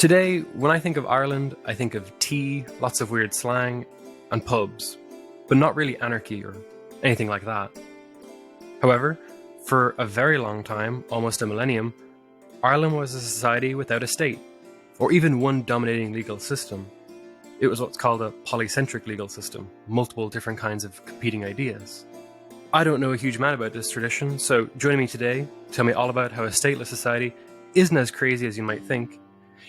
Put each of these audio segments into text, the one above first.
Today, when I think of Ireland, I think of tea, lots of weird slang, and pubs, but not really anarchy or anything like that. However, for a very long time, almost a millennium, Ireland was a society without a state, or even one dominating legal system. It was what's called a polycentric legal system, multiple different kinds of competing ideas. I don't know a huge amount about this tradition, so joining me today to tell me all about how a stateless society isn't as crazy as you might think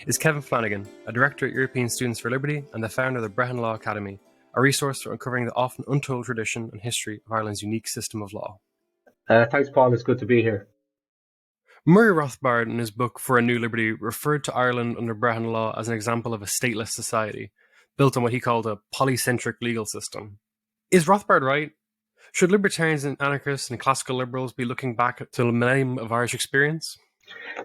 is Kevin Flanagan, a director at European Students for Liberty and the founder of the Brehon Law Academy, a resource for uncovering the often untold tradition and history of Ireland's unique system of law. Thanks, Paul. It's good to be here. Murray Rothbard, in his book For a New Liberty, referred to Ireland under Brehon law as an example of a stateless society, built on what he called a polycentric legal system. Is Rothbard right? Should libertarians and anarchists and classical liberals be looking back to the millennium of Irish experience?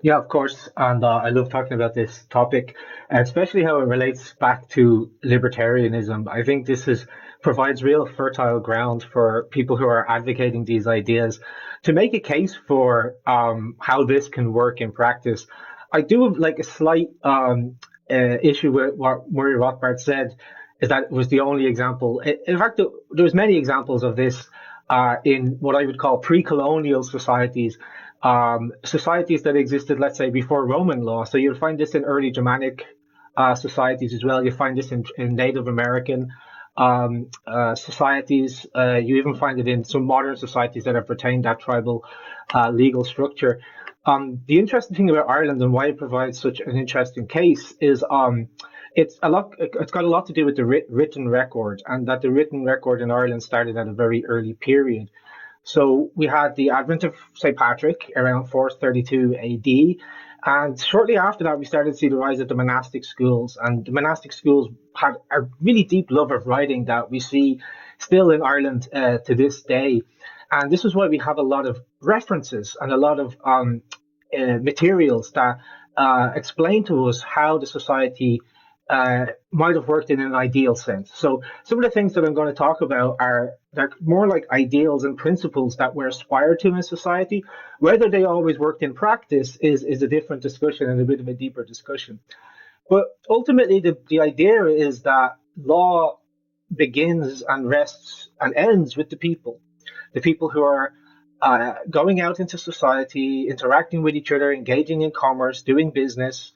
Yeah, of course. And I love talking about this topic, especially how it relates back to libertarianism. I think provides real fertile ground for people who are advocating these ideas to make a case for how this can work in practice. I do have like a slight issue with what Murray Rothbard said, is that it was the only example. In fact, there's many examples of this in what I would call pre-colonial societies. Societies that existed, let's say, before Roman law. So you'll find this in early Germanic societies as well. You find this in Native American societies. You even find it in some modern societies that have retained that tribal legal structure. The interesting thing about Ireland and why it provides such an interesting case is it's got a lot to do with the written record, and that the written record in Ireland started at a very early period. So we had the advent of St. Patrick around 432 AD. And shortly after that, we started to see the rise of the monastic schools. And the monastic schools had a really deep love of writing that we see still in Ireland to this day. And this is why we have a lot of references and a lot of materials that explain to us how the society might have worked in an ideal sense. So some of the things that I'm going to talk about they're more like ideals and principles that we're aspired to in society. Whether they always worked in practice is a different discussion and a bit of a deeper discussion. But ultimately, the idea is that law begins and rests and ends with the people who are going out into society, interacting with each other, engaging in commerce, doing business.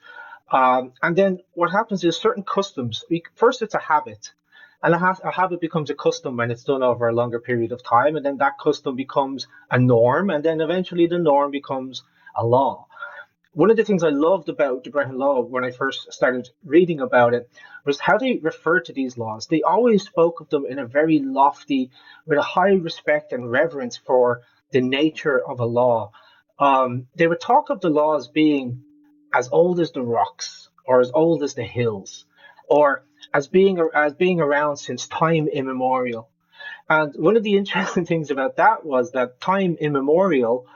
And then what happens is certain customs. First, it's a habit. And a habit becomes a custom when it's done over a longer period of time. And then that custom becomes a norm. And then eventually the norm becomes a law. One of the things I loved about the Brehon Law when I first started reading about it was how they referred to these laws. They always spoke of them in a very lofty, with a high respect and reverence for the nature of a law. They would talk of the laws being as old as the rocks, or as old as the hills, or as being around since time immemorial. And one of the interesting things about that was that time immemorial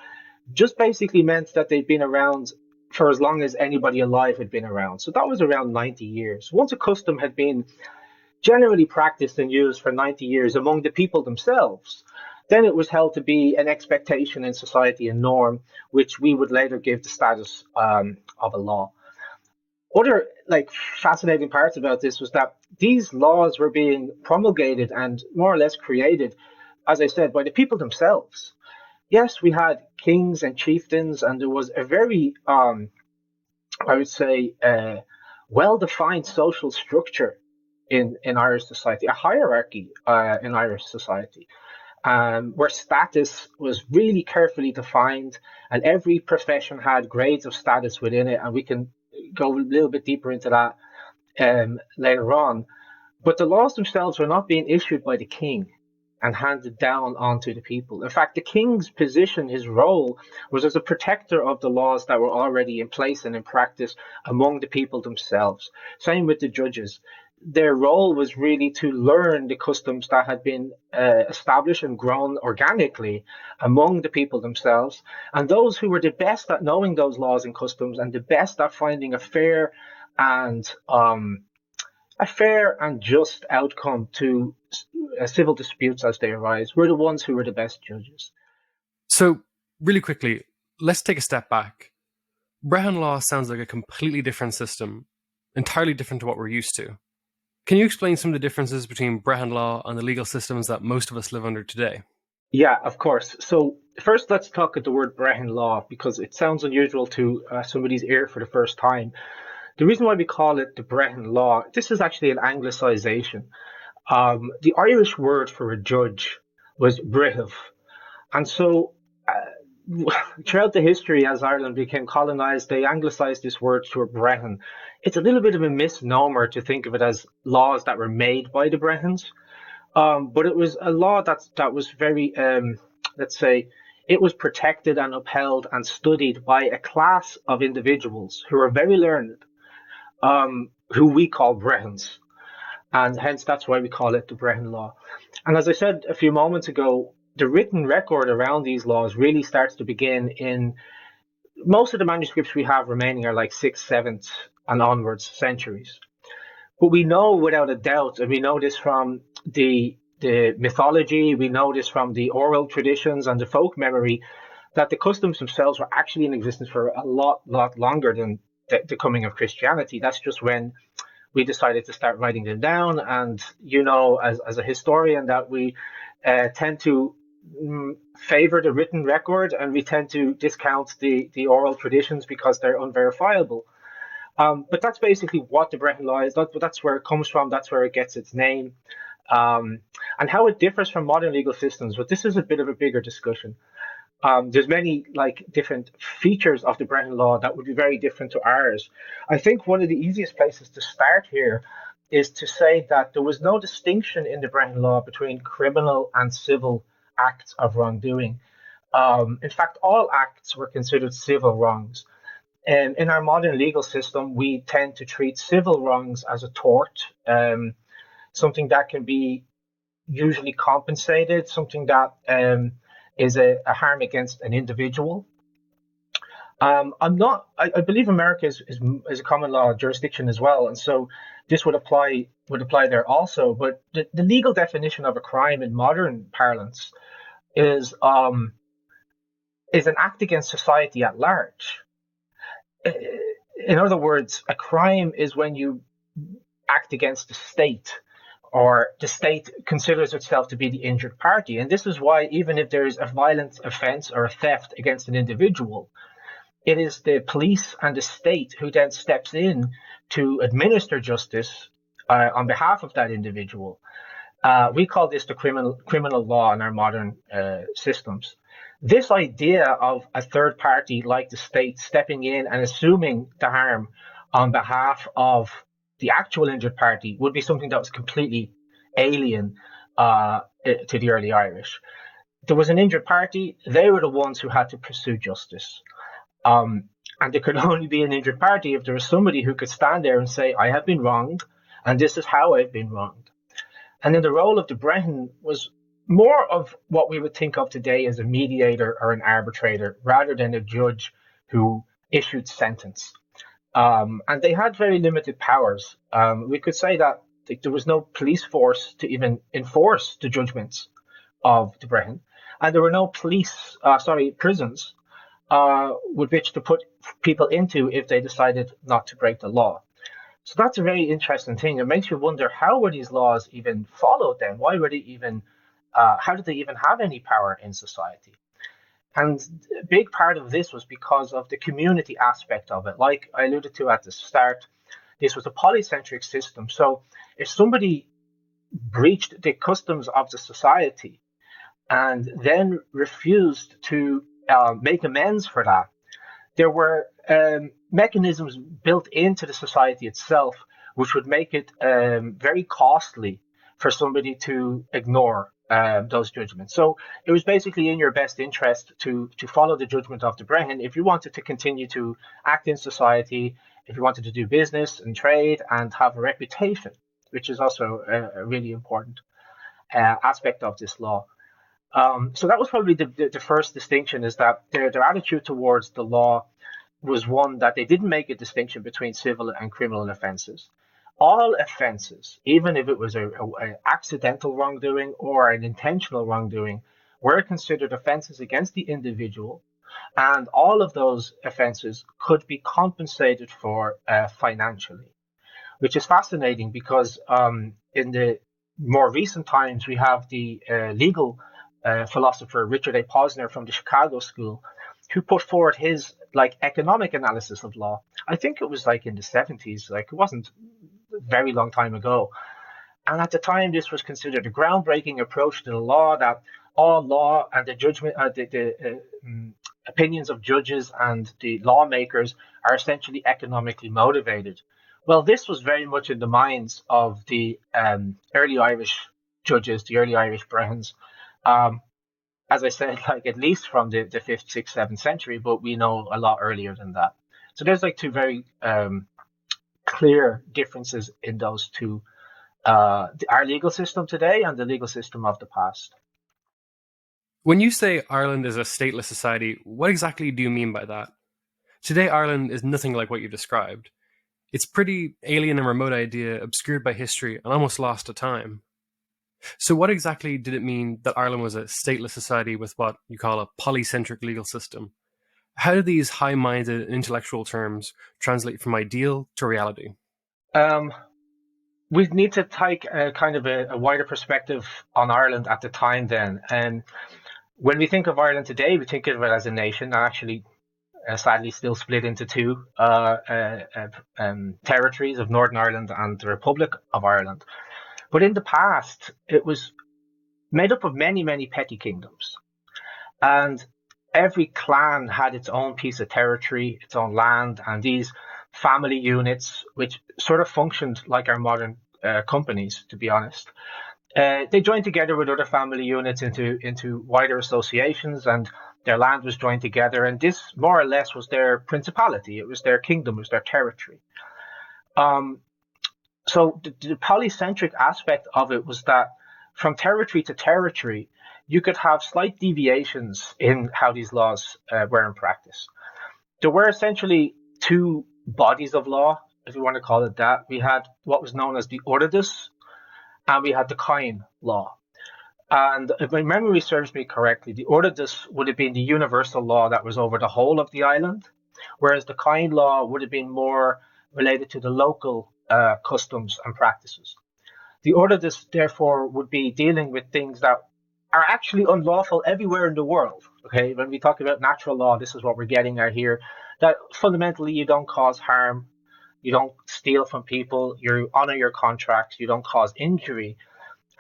just basically meant that they'd been around for as long as anybody alive had been around. So that was around 90 years. Once a custom had been generally practiced and used for 90 years among the people themselves, then it was held to be an expectation in society, a norm, which we would later give the status of a law. Other fascinating parts about this was that these laws were being promulgated and more or less created, as I said, by the people themselves. Yes, we had kings and chieftains, and there was a very, I would say, well-defined social structure in Irish society, a hierarchy in Irish society. Where status was really carefully defined, and every profession had grades of status within it, and we can go a little bit deeper into that later on. But the laws themselves were not being issued by the king and handed down onto the people. In fact, the king's position, his role, was as a protector of the laws that were already in place and in practice among the people themselves. Same with the judges. Their role was really to learn the customs that had been established and grown organically among the people themselves. And those who were the best at knowing those laws and customs and the best at finding a fair and just outcome to civil disputes as they arise were the ones who were the best judges. So, really quickly, let's take a step back. Brehon law sounds like a completely different system entirely different to what we're used to. Can you explain some of the differences between Brehon Law and the legal systems that most of us live under today? Yeah, of course. So first, let's talk at the word Brehon Law because it sounds unusual to somebody's ear for the first time. The reason why we call it the Brehon Law, this is actually an anglicization. The Irish word for a judge was brehov, and so throughout the history, as Ireland became colonized, they anglicized this word to a Brehon. It's a little bit of a misnomer to think of it as laws that were made by the Brehons. But it was a law that was very, let's say, it was protected and upheld and studied by a class of individuals who are very learned, who we call Brehons, and hence that's why we call it the Brehon Law. And as I said a few moments ago, the written record around these laws really starts to begin in most of the manuscripts we have remaining are like 6th, 7th, and onwards centuries. But we know without a doubt, and we know this from the mythology, we know this from the oral traditions and the folk memory, that the customs themselves were actually in existence for a lot longer than the coming of Christianity. That's just when we decided to start writing them down. And you know, as a historian, that we tend to favor the written record, and we tend to discount the oral traditions because they're unverifiable. But that's basically what the Brehon Law is. That's where it comes from. That's where it gets its name. And how it differs from modern legal systems. But this is a bit of a bigger discussion. There's many like different features of the Brehon Law that would be very different to ours. I think one of the easiest places to start here is to say that there was no distinction in the Brehon Law between criminal and civil acts of wrongdoing. In fact, all acts were considered civil wrongs. And in our modern legal system, we tend to treat civil wrongs as a tort, something that can be usually compensated, something that is a harm against an individual. I'm not. I believe America is a common law jurisdiction as well, and so this would apply there also. But the legal definition of a crime in modern parlance is um, is an act against society at large. In other words, a crime is when you act against the state or the state considers itself to be the injured party. And this is why, even if there is a violent offense or a theft against an individual, it is the police and the state who then steps in to administer justice on behalf of that individual. We call this the criminal law in our modern systems. This idea of a third party like the state stepping in and assuming the harm on behalf of the actual injured party would be something that was completely alien to the early Irish. There was an injured party, they were the ones who had to pursue justice. Um, and there could only be an injured party if there was somebody who could stand there and say, I have been wronged, and this is how I've been wronged. And then the role of the Brehon was more of what we would think of today as a mediator or an arbitrator rather than a judge who issued sentence. And they had very limited powers. We could say that there was no police force to even enforce the judgments of the Brehon, and there were no prisons with which to put people into if they decided not to break the law. So that's a very interesting thing. It makes you wonder, how were these laws even followed then? Why were they even, how did they even have any power in society? And a big part of this was because of the community aspect of it. Like I alluded to at the start, this was a polycentric system. So if somebody breached the customs of the society and then refused to make amends for that, there were mechanisms built into the society itself which would make it very costly for somebody to ignore those judgments. So it was basically in your best interest to follow the judgment of the Brehon if you wanted to continue to act in society, if you wanted to do business and trade and have a reputation, which is also a really important aspect of this law. So that was probably the first distinction, is that their attitude towards the law was one that they didn't make a distinction between civil and criminal offences. All offences, even if it was a accidental wrongdoing or an intentional wrongdoing, were considered offences against the individual, and all of those offences could be compensated for financially. which is fascinating because in the more recent times we have the legal philosopher Richard A. Posner from the Chicago School, who put forward his like economic analysis of law. I think it was like in the 70s, like it wasn't a very long time ago. And at the time, this was considered a groundbreaking approach to the law, that all law and the judgment, opinions of judges and the lawmakers are essentially economically motivated. Well, this was very much in the minds of the early Irish judges, the early Irish Brehons. Um, as I said, like at least from the fifth, sixth, seventh century, but we know a lot earlier than that. So there's like two very clear differences in those two, our legal system today and the legal system of the past. When you say Ireland is a stateless society, what exactly do you mean by that? Today, Ireland is nothing like what you described. It's a pretty alien and remote idea, obscured by history and almost lost to time. So what exactly did it mean that Ireland was a stateless society with what you call a polycentric legal system? How do these high-minded intellectual terms translate from ideal to reality? Um, we need to take a kind of a wider perspective on Ireland at the time then. And when we think of Ireland today, we think of it as a nation, and actually, sadly, still split into two territories of Northern Ireland and the Republic of Ireland. But in the past, it was made up of many, many petty kingdoms. And every clan had its own piece of territory, its own land, and these family units, which sort of functioned like our modern companies, to be honest. They joined together with other family units into wider associations, and their land was joined together. And this, more or less, was their principality. It was their kingdom, it was their territory. Um, so the polycentric aspect of it was that from territory to territory, you could have slight deviations in how these laws were in practice. There were essentially two bodies of law, if you want to call it that. We had what was known as the Ordidus, and we had the Coin law. And if my memory serves me correctly, the Ordidus would have been the universal law that was over the whole of the island, whereas the Coin law would have been more related to the local customs and practices. The Ordidus, therefore, would be dealing with things that are actually unlawful everywhere in the world. Okay, when we talk about natural law, this is what we're getting at here. That fundamentally, you don't cause harm, you don't steal from people, you honor your contracts, you don't cause injury.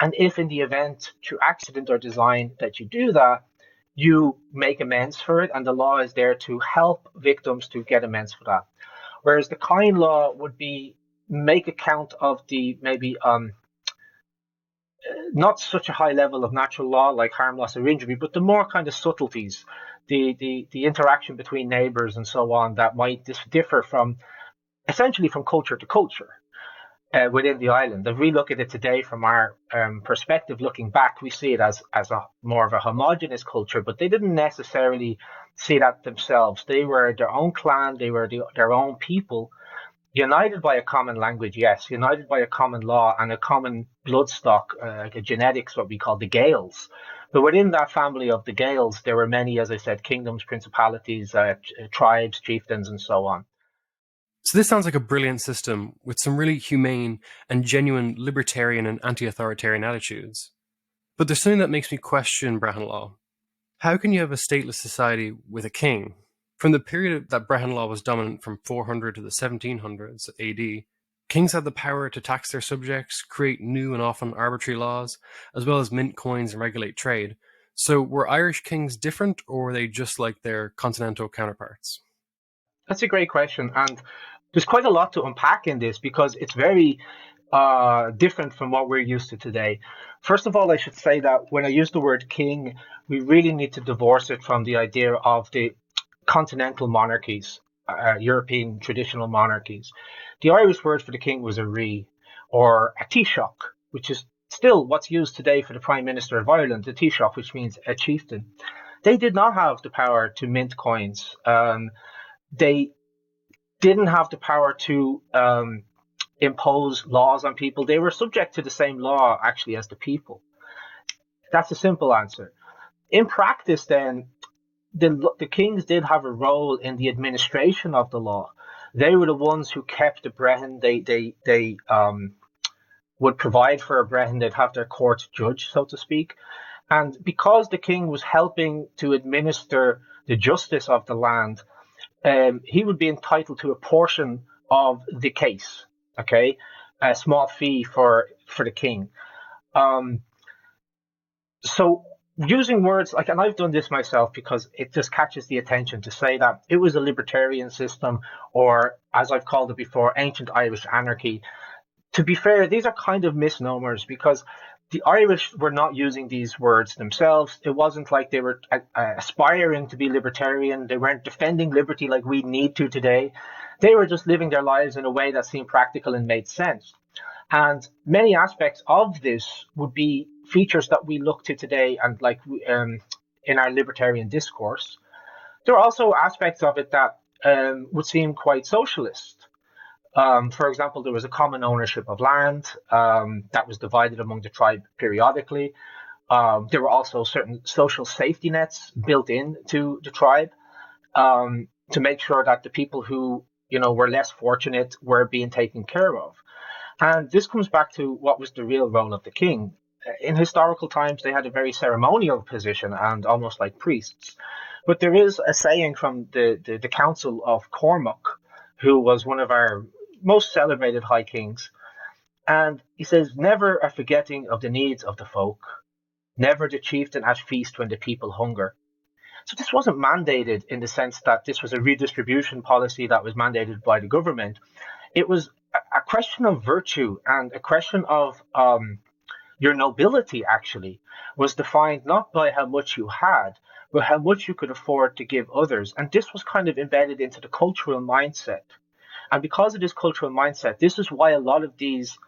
And if in the event, through accident or design, that you do that, you make amends for it, and the law is there to help victims to get amends for that. Whereas the Coin law would be make account of the maybe not such a high level of natural law like harm, loss, or injury, but the more kind of subtleties, the interaction between neighbors and so on that might differ from essentially from culture to culture within the island. If we look at it today from our perspective, looking back, we see it as a more of a homogenous culture, but they didn't necessarily see that themselves. They were their own clan, they were their own people, united by a common language, yes, united by a common law and a common bloodstock, like a genetics, what we call the Gaels. But within that family of the Gaels, there were many, as I said, kingdoms, principalities, tribes, chieftains, and so on. So this sounds like a brilliant system with some really humane and genuine libertarian and anti-authoritarian attitudes. But there's something that makes me question Brehon Law. How can you have a stateless society with a king? From the period that Brehon Law was dominant from 400 to the 1700s AD, kings had the power to tax their subjects, create new and often arbitrary laws, as well as mint coins and regulate trade. So were Irish kings different, or were they just like their continental counterparts? That's a great question. And there's quite a lot to unpack in this because it's very different from what we're used to today. First of all, I should say that when I use the word king, we really need to divorce it from the idea of the continental monarchies, European traditional monarchies. The Irish word for the king was a rí or a taoiseach, which is still what's used today for the Prime Minister of Ireland, the taoiseach, which means a chieftain. They did not have the power to mint coins. They didn't have the power to impose laws on people. They were subject to the same law, actually, as the people. That's a simple answer. In practice, then, the kings did have a role in the administration of the law. They were the ones who kept the Brehon. They would provide for a Brehon. They'd have their court judge, so to speak. And because the king was helping to administer the justice of the land, he would be entitled to a portion of the case. Okay, a small fee for the king. Um, so using words like, and I've done this myself because it just catches the attention to say that it was a libertarian system, or as I've called it before, ancient Irish anarchy. To be fair, these are kind of misnomers because the Irish were not using these words themselves. It wasn't like they were aspiring to be libertarian. They weren't defending liberty like we need to today. They were just living their lives in a way that seemed practical and made sense. And many aspects of this would be features that we look to today and like in our libertarian discourse. There are also aspects of it that would seem quite socialist. For example, there was a common ownership of land that was divided among the tribe periodically. There were also certain social safety nets built into the tribe to make sure that the people who were less fortunate were being taken care of. And this comes back to what was the real role of the king. In historical times, they had a very ceremonial position and almost like priests. But there is a saying from the Council of Cormac, who was one of our most celebrated high kings. And he says, never a forgetting of the needs of the folk, never the chieftain at feast when the people hunger. So this wasn't mandated in the sense that this was a redistribution policy that was mandated by the government. It was a question of virtue and a question of your nobility actually was defined not by how much you had, but how much you could afford to give others. And this was kind of embedded into the cultural mindset. And because of this cultural mindset, this is why a lot of these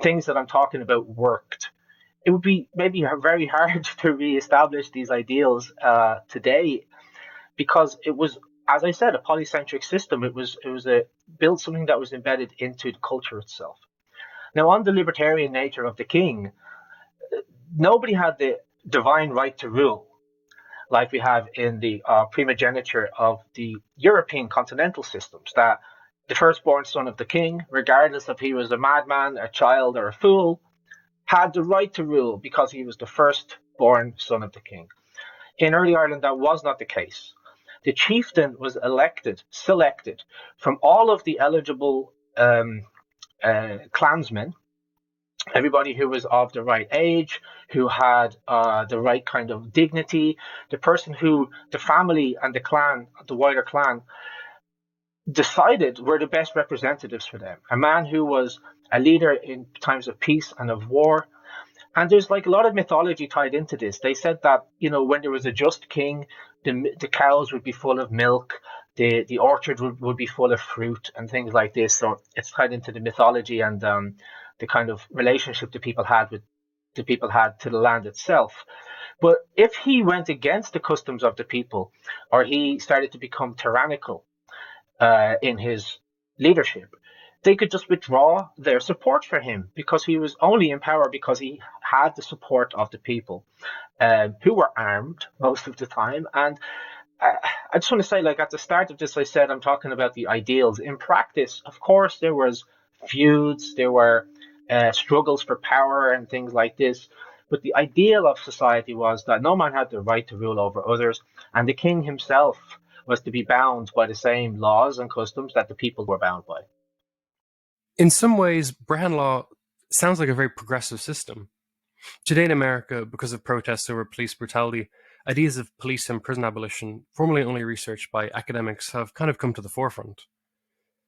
things that I'm talking about worked. It would be maybe very hard to reestablish these ideals today because it was, as I said, a polycentric system. It was built something that was embedded into the culture itself. Now, on the libertarian nature of the king, nobody had the divine right to rule like we have in the primogeniture of the European continental systems, that the firstborn son of the king, regardless if he was a madman, a child, or a fool, had the right to rule because he was the firstborn son of the king. In early Ireland, that was not the case. The chieftain was selected from all of the eligible clansmen, everybody who was of the right age, who had the right kind of dignity, the person who the family and the clan, the wider clan, decided were the best representatives for them. A man who was a leader in times of peace and of war. And there's like a lot of mythology tied into this. They said that, when there was a just king, the cows would be full of milk, the orchard would be full of fruit and things like this. So it's tied into the mythology and the kind of relationship the people had to the land itself. But if he went against the customs of the people, or he started to become tyrannical in his leadership, they could just withdraw their support for him because he was only in power because he had the support of the people who were armed most of the time. And I just want to say, like at the start of this, I said I'm talking about the ideals. In practice, of course, there was feuds, there were struggles for power and things like this. But the ideal of society was that no man had the right to rule over others, and the king himself was to be bound by the same laws and customs that the people were bound by. In some ways, Brehon Law sounds like a very progressive system. Today in America, because of protests over police brutality, ideas of police and prison abolition, formerly only researched by academics, have kind of come to the forefront.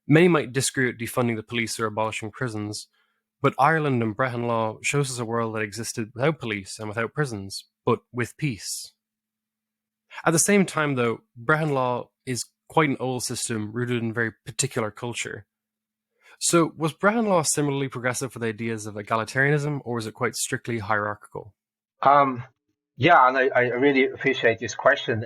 Many might disagree with defunding the police or abolishing prisons, but Ireland and Brehon Law shows us a world that existed without police and without prisons, but with peace. At the same time, though, Brehon Law is quite an old system rooted in very particular culture. So, was Brehon Law similarly progressive with ideas of egalitarianism, or was it quite strictly hierarchical? Yeah, and I really appreciate this question.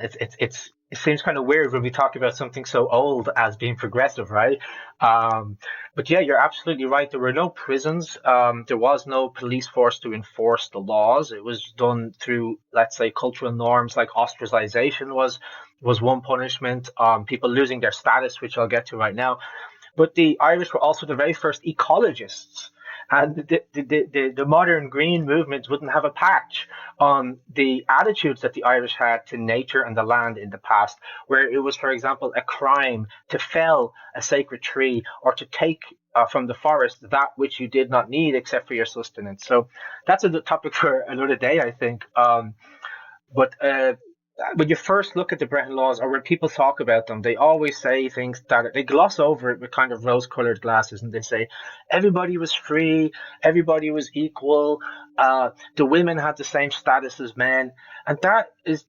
it seems kind of weird when we talk about something so old as being progressive, right? Um, but yeah, you're absolutely right. There were no prisons. There was no police force to enforce the laws. It was done through, let's say, cultural norms like ostracization was one punishment. People losing their status, which I'll get to right now. But the Irish were also the very first ecologists. And the modern green movement wouldn't have a patch on the attitudes that the Irish had to nature and the land in the past, where it was, for example, a crime to fell a sacred tree or to take from the forest that which you did not need except for your sustenance. So that's a topic for another day, I think. But when you first look at the Brehon Laws, or when people talk about them, they always say things that they gloss over it with kind of rose-colored glasses, and they say everybody was free, everybody was equal, the women had the same status as men, and that is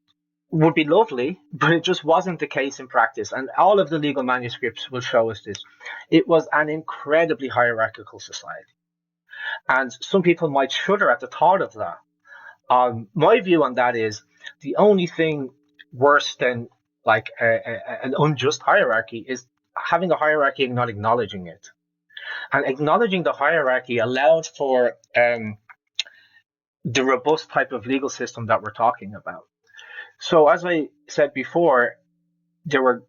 would be lovely, but it just wasn't the case in practice. And all of the legal manuscripts will show us this. It was an incredibly hierarchical society, and some people might shudder at the thought of that. My view on that is the only thing worse than like an unjust hierarchy is having a hierarchy and not acknowledging it. And acknowledging the hierarchy allowed for the robust type of legal system that we're talking about. So, as I said before, there were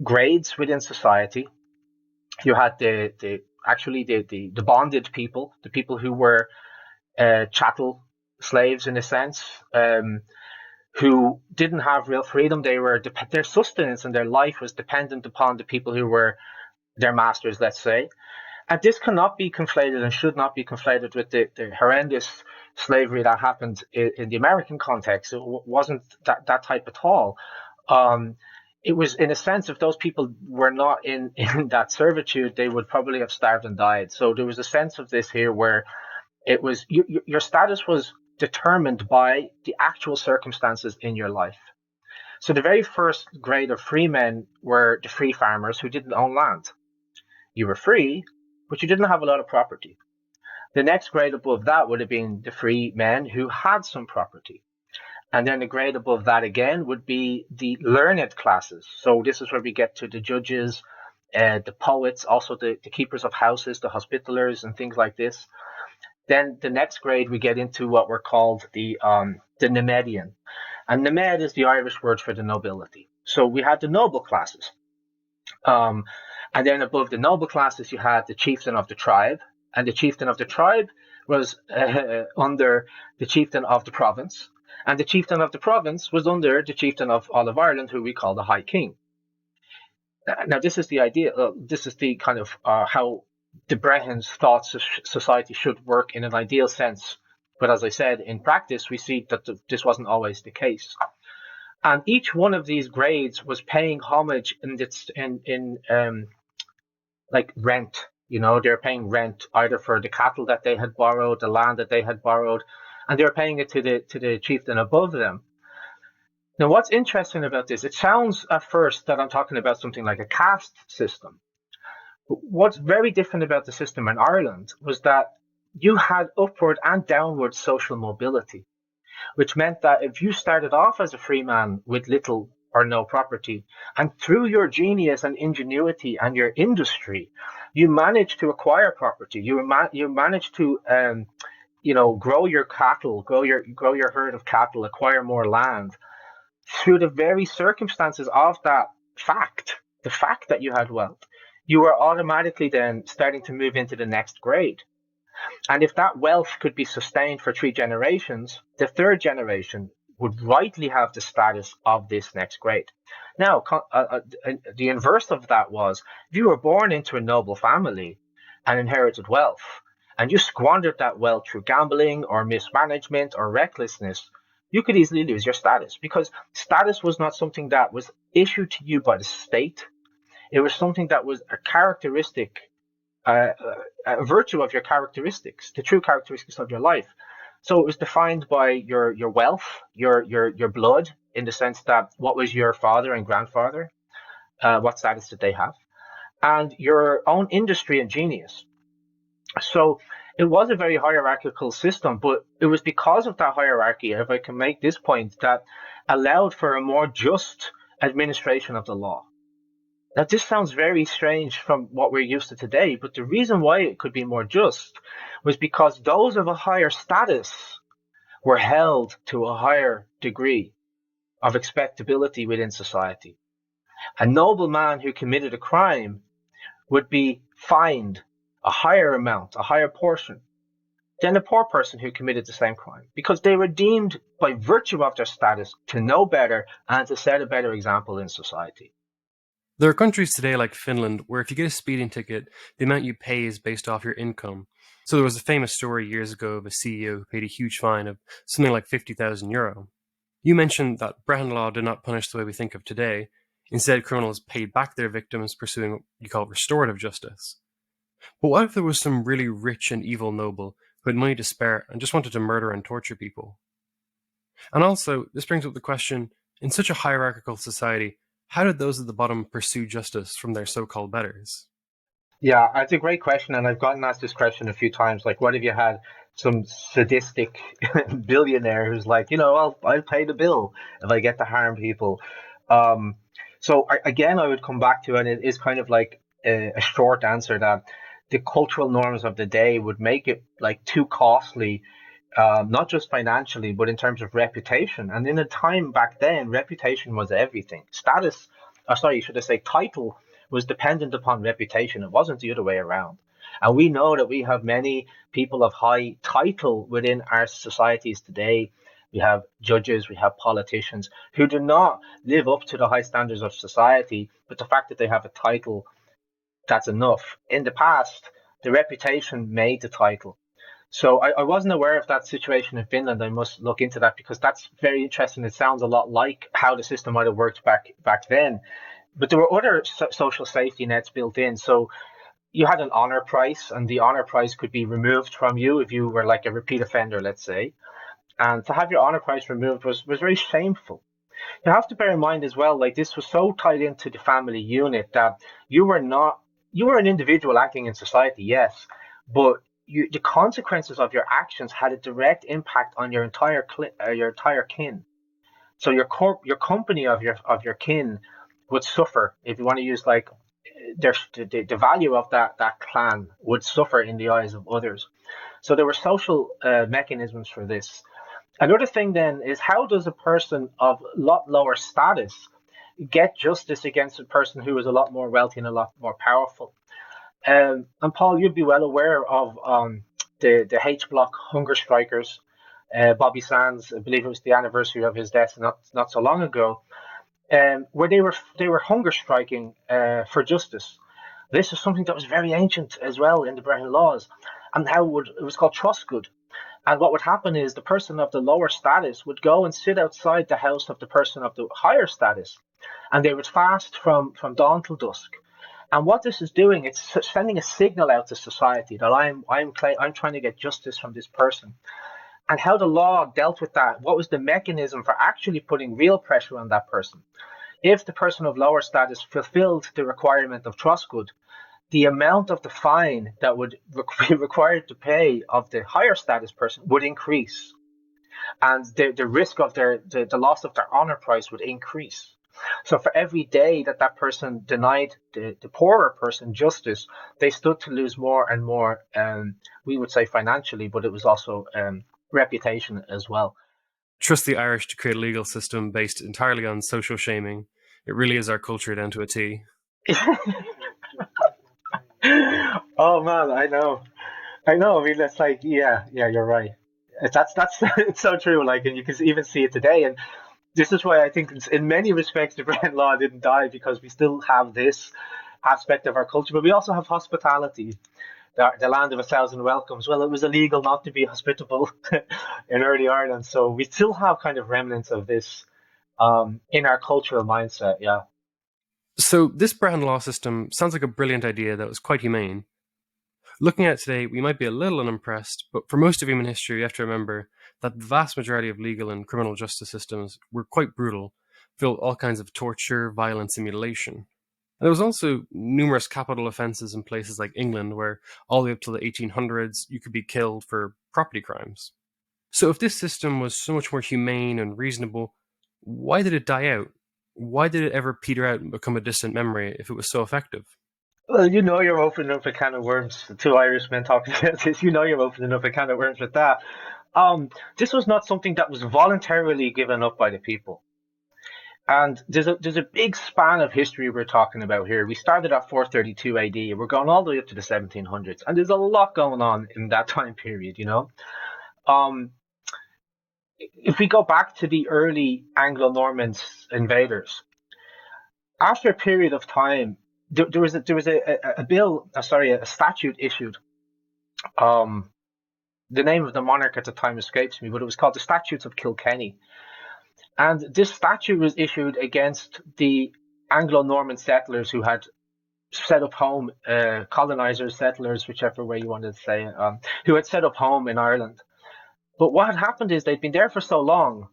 grades within society. You had the bonded people, the people who were chattel slaves in a sense. Who didn't have real freedom. Their sustenance and their life was dependent upon the people who were their masters, let's say. And this cannot be conflated and should not be conflated with the horrendous slavery that happened in the American context. It wasn't that type at all. It was, in a sense, if those people were not in that servitude, they would probably have starved and died. So there was a sense of this here where it was your status was determined by the actual circumstances in your life. So the very first grade of free men were the free farmers who didn't own land. You were free, but you didn't have a lot of property. The next grade above that would have been the free men who had some property. And then the grade above that again would be the learned classes. So this is where we get to the judges, the poets, also the keepers of houses, the hospitallers, and things like this. Then the next grade we get into what were called the Nemedian. And Nemed is the Irish word for the nobility. So we had the noble classes. And then above the noble classes, you had the chieftain of the tribe. And the chieftain of the tribe was under the chieftain of the province. And the chieftain of the province was under the chieftain of all of Ireland, who we call the High King. Now, this is the idea. This is the kind of how the Brehons thought society should work in an ideal sense. But as I said, in practice, we see that this wasn't always the case. And each one of these grades was paying homage in like rent. You know, they're paying rent either for the cattle that they had borrowed, the land that they had borrowed, and they're paying it to the chieftain above them. Now, what's interesting about this? It sounds at first that I'm talking about something like a caste system. But what's very different about the system in Ireland was that you had upward and downward social mobility, which meant that if you started off as a free man with little or no property, and through your genius and ingenuity and your industry, you managed to acquire property. You managed to grow your cattle, grow your herd of cattle, acquire more land through the very circumstances of that fact, the fact that you had wealth. You were automatically then starting to move into the next grade. And if that wealth could be sustained for 3 generations, the third generation would rightly have the status of this next grade. Now, the inverse of that was if you were born into a noble family and inherited wealth, and you squandered that wealth through gambling or mismanagement or recklessness, you could easily lose your status because status was not something that was issued to you by the state. It was something that was a characteristic a virtue of your characteristics, the true characteristics of your life. So it was defined by your wealth, your blood, in the sense that what was your father and grandfather, what status did they have, and your own industry and genius. So it was a very hierarchical system, but it was because of that hierarchy, if I can make this point, that allowed for a more just administration of the law. Now, this sounds very strange from what we're used to today, but the reason why it could be more just was because those of a higher status were held to a higher degree of expectability within society. A nobleman who committed a crime would be fined a higher amount, a higher portion, than a poor person who committed the same crime, because they were deemed by virtue of their status to know better and to set a better example in society. There are countries today like Finland where if you get a speeding ticket, the amount you pay is based off your income. So there was a famous story years ago of a CEO who paid a huge fine of something like €50,000. You mentioned that Brehon Law did not punish the way we think of today. Instead, criminals paid back their victims pursuing what you call restorative justice. But what if there was some really rich and evil noble who had money to spare and just wanted to murder and torture people? And also, this brings up the question, in such a hierarchical society, how did those at the bottom pursue justice from their so-called betters? Yeah, that's a great question, and I've gotten asked this question a few times. Like, what if you had some sadistic billionaire who's like, I'll pay the bill if I get to harm people. Um, again, I would come back to, and it is kind of like a short answer, that the cultural norms of the day would make it like too costly, not just financially, but in terms of reputation. And in a time back then, reputation was everything. Status, sorry, should I say title, was dependent upon reputation. It wasn't the other way around. And we know that we have many people of high title within our societies today. We have judges, we have politicians who do not live up to the high standards of society, but the fact that they have a title, that's enough. In the past, the reputation made the title. So I wasn't aware of that situation in Finland. I must look into that because that's very interesting. It sounds a lot like how the system might have worked back then. But there were other social safety nets built in. So you had an honor price, and the honor price could be removed from you if you were like a repeat offender, let's say. And to have your honor price removed was very shameful. You have to bear in mind as well, like this was so tied into the family unit that you were not, you were an individual acting in society, yes, but the consequences of your actions had a direct impact on your entire kin. So your company of your kin would suffer if you want to use like the value of that clan would suffer in the eyes of others. So there were social mechanisms for this. Another thing then is, how does a person of a lot lower status get justice against a person who is a lot more wealthy and a lot more powerful? And Paul, you'd be well aware of the H Block hunger strikers. Bobby Sands, I believe it was the anniversary of his death not so long ago, where they were hunger striking for justice. This is something that was very ancient as well in the Brehon laws, and it was called trustgood. And what would happen is the person of the lower status would go and sit outside the house of the person of the higher status, and they would fast from dawn till dusk. And what this is doing, it's sending a signal out to society that I'm trying to get justice from this person. And how the law dealt with that, what was the mechanism for actually putting real pressure on that person? If the person of lower status fulfilled the requirement of trustgood, the amount of the fine that would be required to pay of the higher status person would increase, and the risk of the loss of their honor price would increase. So for every day that person denied the poorer person justice, they stood to lose more and more. We would say financially, but it was also reputation as well. Trust the Irish to create a legal system based entirely on social shaming. It really is our culture down to a T. Oh man, I know. I know. I mean, it's like, yeah, you're right. That's it's so true. Like, and you can even see it today. And this is why I think, in many respects, the Brehon Law didn't die, because we still have this aspect of our culture, but we also have hospitality, the land of a thousand welcomes. Well, it was illegal not to be hospitable in early Ireland, so we still have kind of remnants of this in our cultural mindset. Yeah. So this Brehon law system sounds like a brilliant idea that was quite humane. Looking at it today, we might be a little unimpressed, but for most of human history, you have to remember that the vast majority of legal and criminal justice systems were quite brutal, filled with all kinds of torture, violence, and mutilation. And there was also numerous capital offences in places like England, where all the way up to the 1800s, you could be killed for property crimes. So if this system was so much more humane and reasonable, why did it die out? Why did it ever peter out and become a distant memory if it was so effective? Well, you're opening up a can of worms. The two Irishmen talking about this. You're opening up a can of worms with that. This was not something that was voluntarily given up by the people. And there's a big span of history we're talking about here. We started at 432 AD. We're going all the way up to the 1700s, and there's a lot going on in that time period. Um, if we go back to the early Anglo-Normans invaders, after a period of time, there was a bill, sorry, a statute issued. Um, the name of the monarch at the time escapes me, but it was called the Statutes of Kilkenny. And this statute was issued against the Anglo-Norman settlers who had set up home, colonizers, settlers, whichever way you wanted to say it, who had set up home in Ireland. But what had happened is they'd been there for so long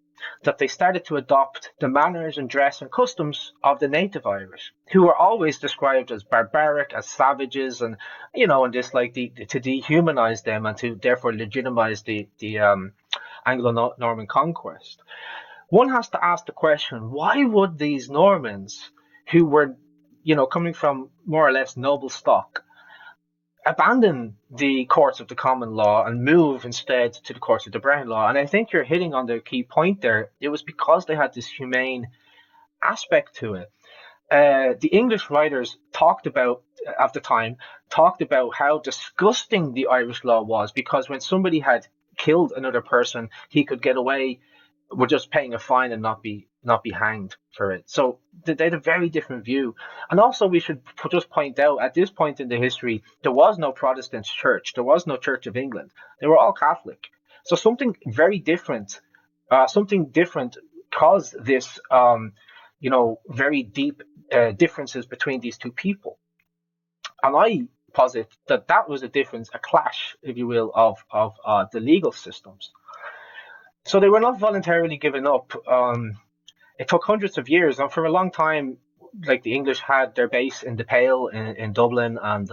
that they started to adopt the manners and dress and customs of the native Irish, who were always described as barbaric, as savages, and this like to dehumanize them and to therefore legitimize the Anglo-Norman conquest. One has to ask the question: why would these Normans, who were, coming from more or less noble stock, abandon the courts of the common law and move instead to the courts of the Brehon Law? And I think you're hitting on the key point there. It was because they had this humane aspect to it. The English writers talked about at the time talked about how disgusting the Irish law was, because when somebody had killed another person, he could get away with just paying a fine and not be hanged for it. So they had a very different view. And also, we should just point out, at this point in the history, there was no Protestant church, there was no Church of England. They were all Catholic. So something different caused this, very deep differences between these two people. And I posit that that was a difference, a clash, if you will, of the legal systems. So they were not voluntarily given up. It took hundreds of years, and for a long time, like the English had their base in the Pale in Dublin and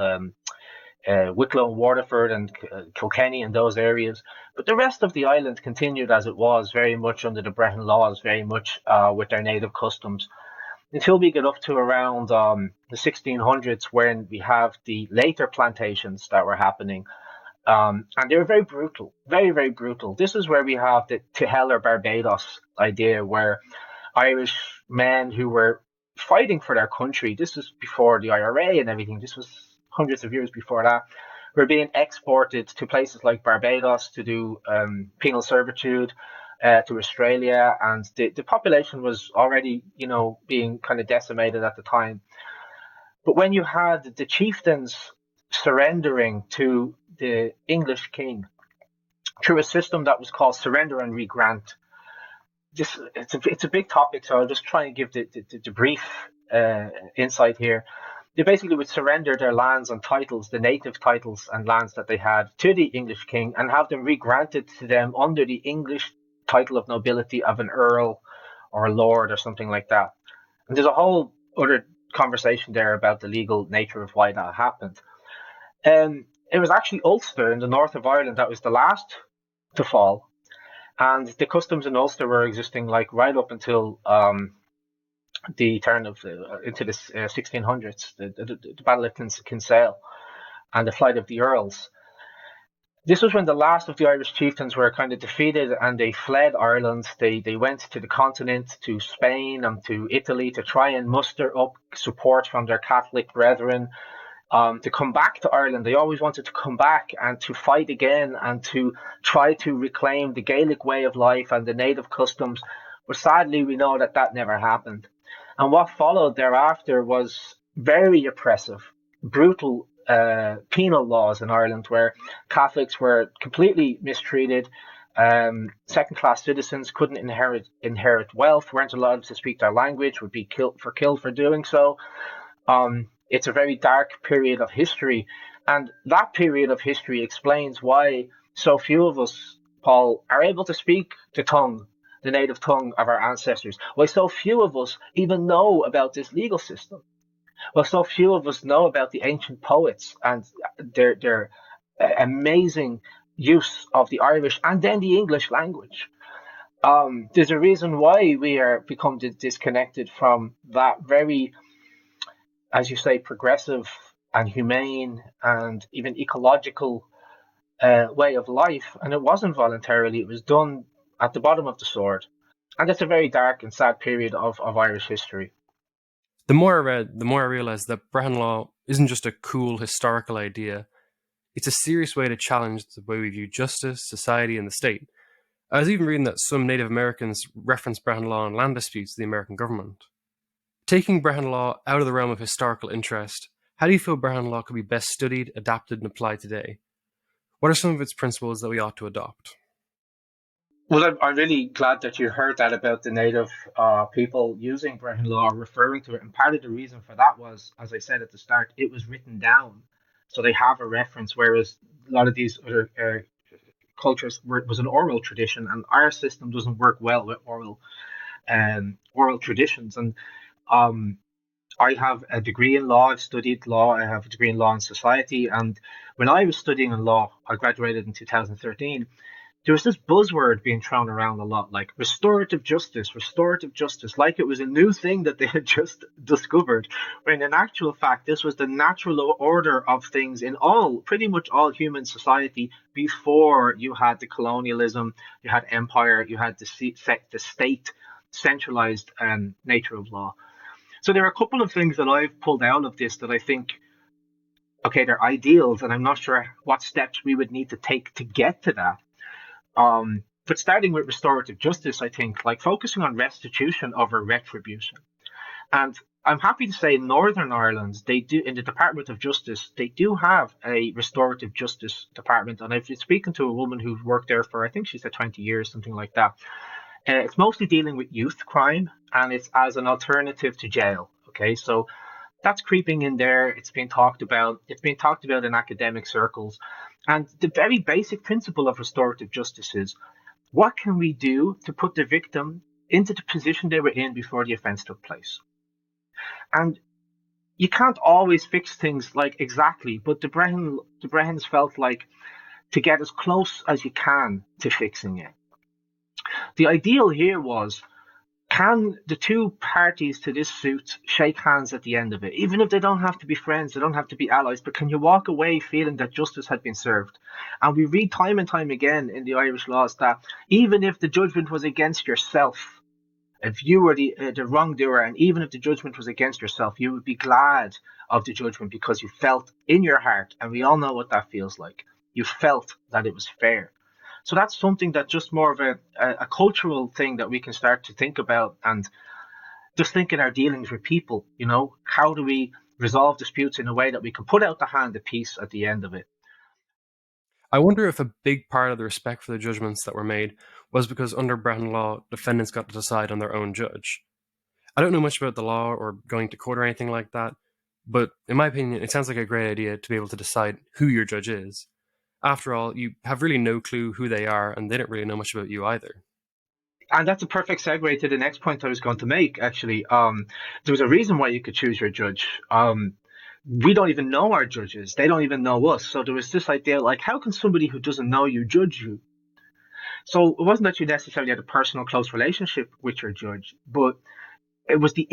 Wicklow and Waterford and Kilkenny and those areas. But the rest of the island continued as it was, very much under the Brehon laws, very much with their native customs, until we get up to around the 1600s, when we have the later plantations that were happening. And they were very brutal, very, very brutal. This is where we have the to hell or Barbados idea, where Irish men who were fighting for their country, this was before the IRA and everything, this was hundreds of years before that, were being exported to places like Barbados to do penal servitude, to Australia, and the population was already, being kind of decimated at the time. But when you had the chieftains surrendering to the English king through a system that was called surrender and regrant, it's a big topic, so I'll just try and give the brief insight here. They basically would surrender their lands and titles, the native titles and lands that they had, to the English king, and have them regranted to them under the English title of nobility of an earl or a lord or something like that. And there's a whole other conversation there about the legal nature of why that happened. It was actually Ulster in the north of Ireland that was the last to fall, and the customs in Ulster were existing like right up until the turn of into the 1600s, the Battle of Kinsale and the flight of the Earls. This was when the last of the Irish chieftains were kind of defeated, and they fled Ireland. They went to the continent, to Spain and to Italy, to try and muster up support from their Catholic brethren. To come back to Ireland. They always wanted to come back and to fight again and to try to reclaim the Gaelic way of life and the native customs. But sadly, we know that that never happened. And what followed thereafter was very oppressive, brutal penal laws in Ireland, where Catholics were completely mistreated. Second-class citizens couldn't inherit wealth, weren't allowed to speak their language, would be killed for doing so. It's a very dark period of history, and that period of history explains why so few of us, Paul, are able to speak the native tongue of our ancestors. Why so few of us even know about this legal system. Well, so few of us know about the ancient poets and their amazing use of the Irish and then the English language. There's a reason why we are become disconnected from that very, as you say, progressive and humane and even ecological way of life. And it wasn't voluntarily, it was done at the bottom of the sword. And that's a very dark and sad period of Irish history. The more I read, the more I realized that Brehon Law isn't just a cool historical idea, it's a serious way to challenge the way we view justice, society, and the state. I was even reading that some Native Americans reference Brehon Law in land disputes to the American government. Taking Brehon Law out of the realm of historical interest, how do you feel Brehon Law could be best studied, adapted, and applied today? What are some of its principles that we ought to adopt? Well, I'm really glad that you heard that about the native people using Brehon law, referring to it. And part of the reason for that was, as I said at the start, it was written down. So they have a reference, whereas a lot of these other cultures was an oral tradition, and our system doesn't work well with oral traditions. And um, I have a degree in law. I've studied law. I have a degree in law and society. And when I was studying in law, I graduated in 2013. There was this buzzword being thrown around a lot, like restorative justice, like it was a new thing that they had just discovered. When in actual fact, this was the natural order of things in pretty much all human society before you had the colonialism, you had empire, you had the state centralized nature of law. So there are a couple of things that I've pulled out of this that I think, okay, they're ideals, and I'm not sure what steps we would need to take to get to that. But starting with restorative justice, I think, like focusing on restitution over retribution. And I'm happy to say in Northern Ireland, they do, in the Department of Justice, they do have a restorative justice department. And I've been speaking to a woman who's worked there for, I think she said 20 years, something like that. It's mostly dealing with youth crime, and it's as an alternative to jail. Okay, so that's creeping in there. It's being talked about. It's being talked about in academic circles. And the very basic principle of restorative justice is, what can we do to put the victim into the position they were in before the offense took place? And you can't always fix things like exactly, but the Brehons felt like to get as close as you can to fixing it. The ideal here was, can the two parties to this suit shake hands at the end of it? Even if they don't have to be friends, they don't have to be allies, but can you walk away feeling that justice had been served? And we read time and time again in the Irish laws that even if the judgment was against yourself, if you were the wrongdoer, and even if the judgment was against yourself, you would be glad of the judgment because you felt in your heart, and we all know what that feels like. You felt that it was fair. So that's something that just more of a cultural thing that we can start to think about, and just think in our dealings with people, how do we resolve disputes in a way that we can put out the hand of peace at the end of it? I wonder if a big part of the respect for the judgments that were made was because under Brehon Law, defendants got to decide on their own judge. I don't know much about the law or going to court or anything like that, but in my opinion, it sounds like a great idea to be able to decide who your judge is. After all, you have really no clue who they are, and they don't really know much about you either. And that's a perfect segue to the next point I was going to make, actually. There was a reason why you could choose your judge. We don't even know our judges. They don't even know us. So there was this idea, like, how can somebody who doesn't know you judge you? So it wasn't that you necessarily had a personal, close relationship with your judge, but it was the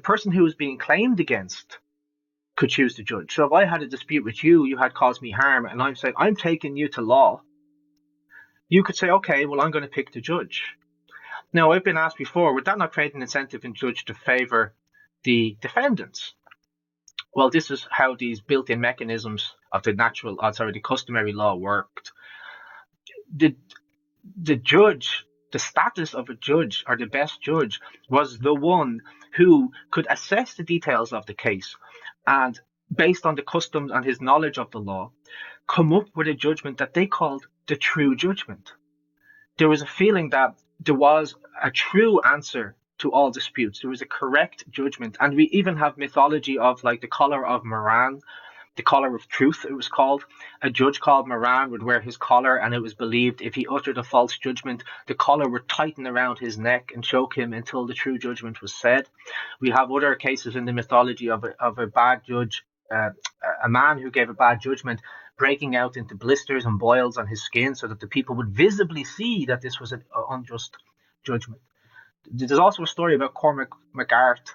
person who was being claimed against could choose the judge. So if I had a dispute with you, you had caused me harm, and I'm saying I'm taking you to law, you could say, okay, well, I'm going to pick the judge. Now, I've been asked before, would that not create an incentive in judge to favour the defendants? Well, this is how these built-in mechanisms of the customary law worked. The the judge, the status of a judge or the best judge was the one who could assess the details of the case and, based on the customs and his knowledge of the law, come up with a judgment that they called the true judgment. There was a feeling that there was a true answer to all disputes. There was a correct judgment. And we even have mythology of, like, the collar of Moran, the collar of truth, it was called. A judge called Moran would wear his collar, and it was believed if he uttered a false judgment, the collar would tighten around his neck and choke him until the true judgment was said. We have other cases in the mythology of a bad judge, a man who gave a bad judgment breaking out into blisters and boils on his skin so that the people would visibly see that this was an unjust judgment. There's also a story about Cormac MacArt,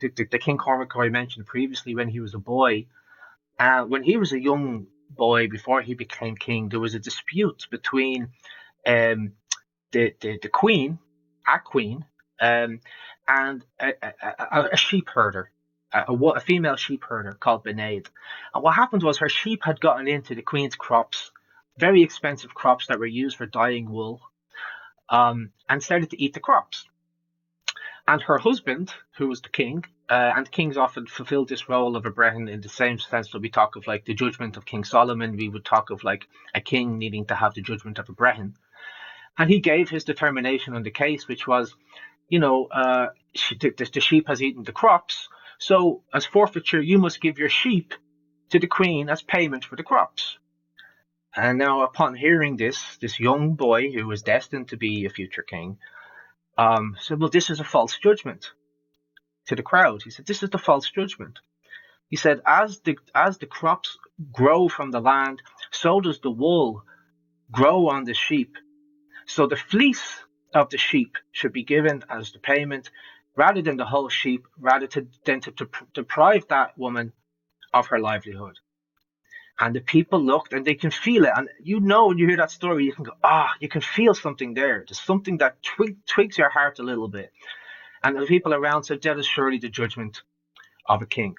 the King Cormac who I mentioned previously, when he was a boy. When he was a young boy, before he became king, there was a dispute between the queen, and a sheep herder, a female sheep herder called Benaid. And what happened was her sheep had gotten into the queen's crops, very expensive crops that were used for dyeing wool, and started to eat the crops. And her husband, who was the king, and kings often fulfilled this role of a Brehon in the same sense that we talk of like the judgment of King Solomon, we would talk of like a king needing to have the judgment of a Brehon. And he gave his determination on the case, which was, the sheep has eaten the crops, so as forfeiture, you must give your sheep to the queen as payment for the crops. And now upon hearing this young boy who was destined to be a future king, said, well, this is a false judgment to the crowd. He said, this is the false judgment. He said, as the crops grow from the land, so does the wool grow on the sheep. So the fleece of the sheep should be given as the payment rather than the whole sheep, rather than to deprive that woman of her livelihood. And the people looked and they can feel it. And when you hear that story, you can go, you can feel something there. There's something that twigs your heart a little bit. And the people around said, that is surely the judgment of a king.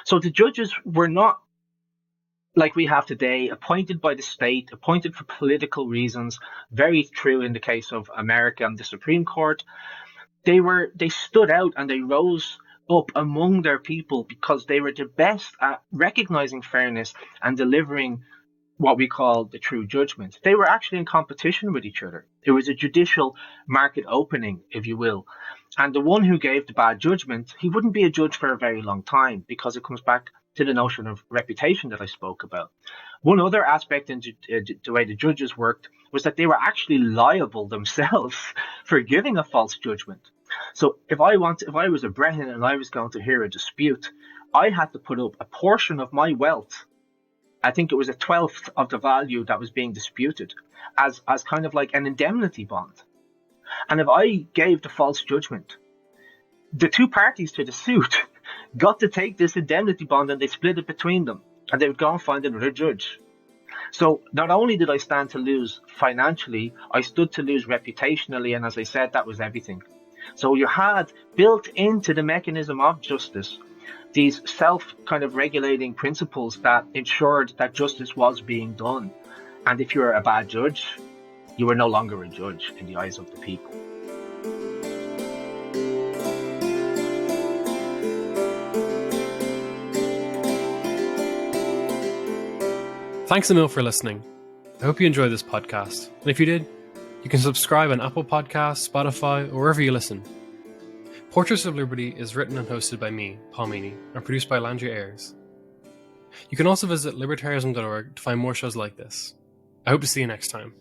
So the judges were not like we have today, appointed by the state, appointed for political reasons. Very true in the case of America and the Supreme Court. They stood out and they rose up among their people because they were the best at recognizing fairness and delivering what we call the true judgment. They were actually in competition with each other. It was a judicial market opening, if you will. And the one who gave the bad judgment, he wouldn't be a judge for a very long time, because it comes back to the notion of reputation that I spoke about. One other aspect in the way the judges worked was that they were actually liable themselves for giving a false judgment. So if I was a Brehon and I was going to hear a dispute, I had to put up a portion of my wealth. I think it was 1/12 of the value that was being disputed as kind of like an indemnity bond. And if I gave the false judgment, the two parties to the suit got to take this indemnity bond and they split it between them, and they would go and find another judge. So not only did I stand to lose financially, I stood to lose reputationally, and as I said, that was everything. So you had built into the mechanism of justice these self kind of regulating principles that ensured that justice was being done. And if you were a bad judge, you were no longer a judge in the eyes of the people. Thanks a mil for listening. I hope you enjoyed this podcast. And if you did, you can subscribe on Apple Podcasts, Spotify, or wherever you listen. Portraits of Liberty is written and hosted by me, Paul Meany, and produced by Landry Ayres. You can also visit libertarianism.org to find more shows like this. I hope to see you next time.